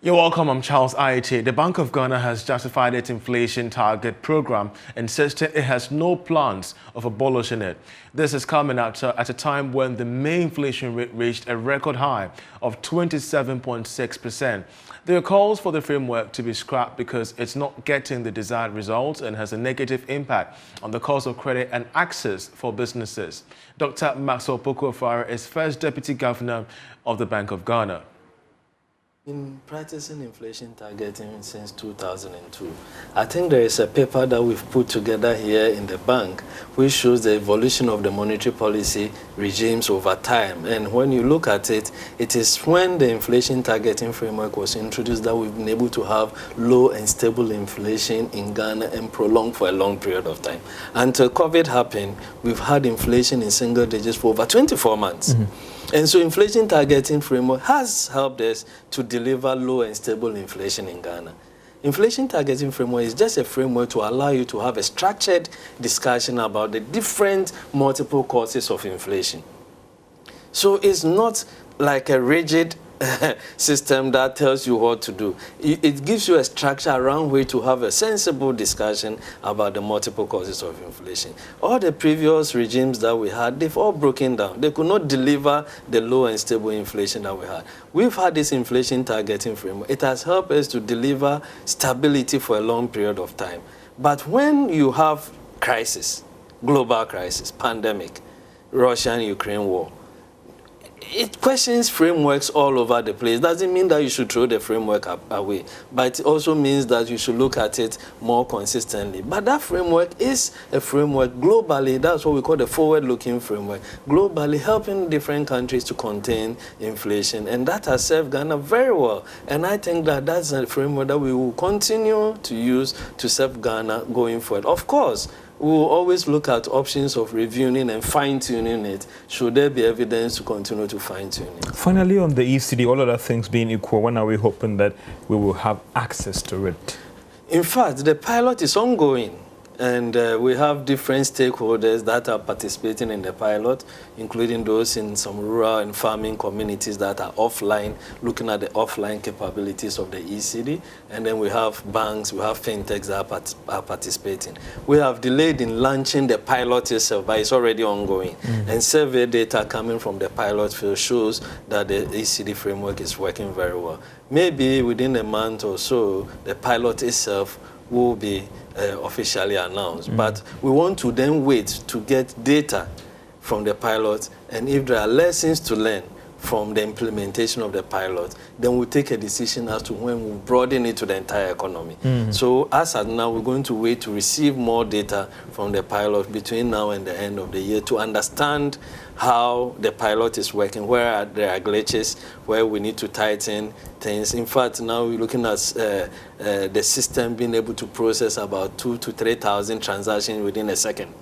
You're welcome. I'm Charles Aite. The Bank of Ghana has justified its inflation target program, insisting it has no plans of abolishing it. This is coming at a time when the May inflation rate reached a record high of 27.6%. There are calls for the framework to be scrapped because it's not getting the desired results and has a negative impact on the cost of credit and access for businesses. Dr. Maxwell Pokuafara is first Deputy Governor of the Bank of Ghana. In practicing inflation targeting since 2002, I think there is a paper that we've put together here in the bank which shows the evolution of the monetary policy regimes over time. And when you look at it, it is when the inflation targeting framework was introduced that we've been able to have low and stable inflation in Ghana and prolonged for a long period of time. Until COVID happened, we've had inflation in single digits for over 24 months. And so inflation targeting framework has helped us to deliver low and stable inflation in Ghana. Inflation targeting framework is just a framework to allow you to have a structured discussion about the different multiple causes of inflation. So it's not like a rigid system that tells you what to do. It gives you a structure around which to have a sensible discussion about the multiple causes of inflation. All the previous regimes that we had, they've all broken down. They could not deliver the low and stable inflation that we had. We've had this inflation targeting framework. It has helped us to deliver stability for a long period of time. But when you have crisis, global crisis, pandemic, Russia and Ukraine war, it questions frameworks all over the place. Doesn't mean that you should throw the framework away, but it also means that you should look at it more consistently. But that framework is a framework globally. That's what we call the forward-looking framework. Globally helping different countries to contain inflation, and that has served Ghana very well. And I think that that's a framework that we will continue to use to serve Ghana going forward. Of course, we will always look at options of reviewing and fine-tuning it, should there be evidence to continue to fine-tune it. Finally, on the ECD, all other things being equal, when are we hoping that we will have access to it? In fact, the pilot is ongoing. And we have different stakeholders that are participating in the pilot, including those in some rural and farming communities that are offline, looking at the offline capabilities of the ECD. And then we have banks, we have fintechs that are participating. We have delayed in launching the pilot itself, but it's already ongoing. And survey data coming from the pilot field shows that the ECD framework is working very well. Maybe within a month or so, the pilot itself will be officially announced. But we want to then wait to get data from the pilot, and if there are lessons to learn from the implementation of the pilot, then we'll take a decision as to when we'll broaden it to the entire economy. So as of now, we're going to wait to receive more data from the pilot between now and the end of the year to understand how the pilot is working, where there are glitches, where we need to tighten things. In fact, now we're looking at the system being able to process about 2,000 to 3,000 transactions within a second.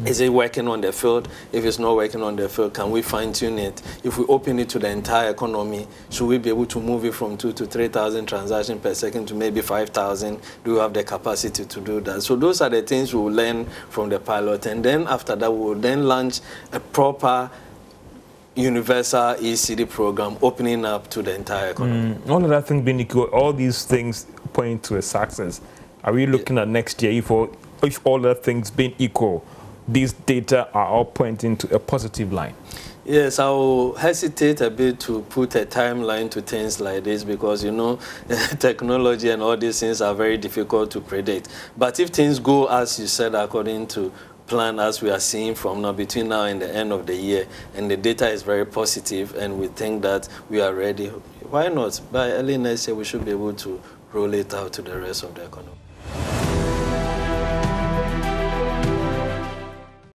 Is it working on the field? If it's not working on the field, can we fine-tune it? If we open it to the entire economy, should we be able to move it from 2,000 to 3,000 transactions per second to maybe 5,000? Do we have the capacity to do that? So those are the things we will learn from the pilot. And then after that, we will then launch a proper universal ECD program opening up to the entire economy. All of that things being equal, all these things point to a success. Are we looking at next year, if all the things being equal, these data are all pointing to a positive line? Yes, I will hesitate a bit to put a timeline to things like this because, you know, technology and all these things are very difficult to predict. But if things go, as you said, according to plan, as we are seeing from now, between now and the end of the year, and the data is very positive, and we think that we are ready, why not? By early next year, we should be able to roll it out to the rest of the economy.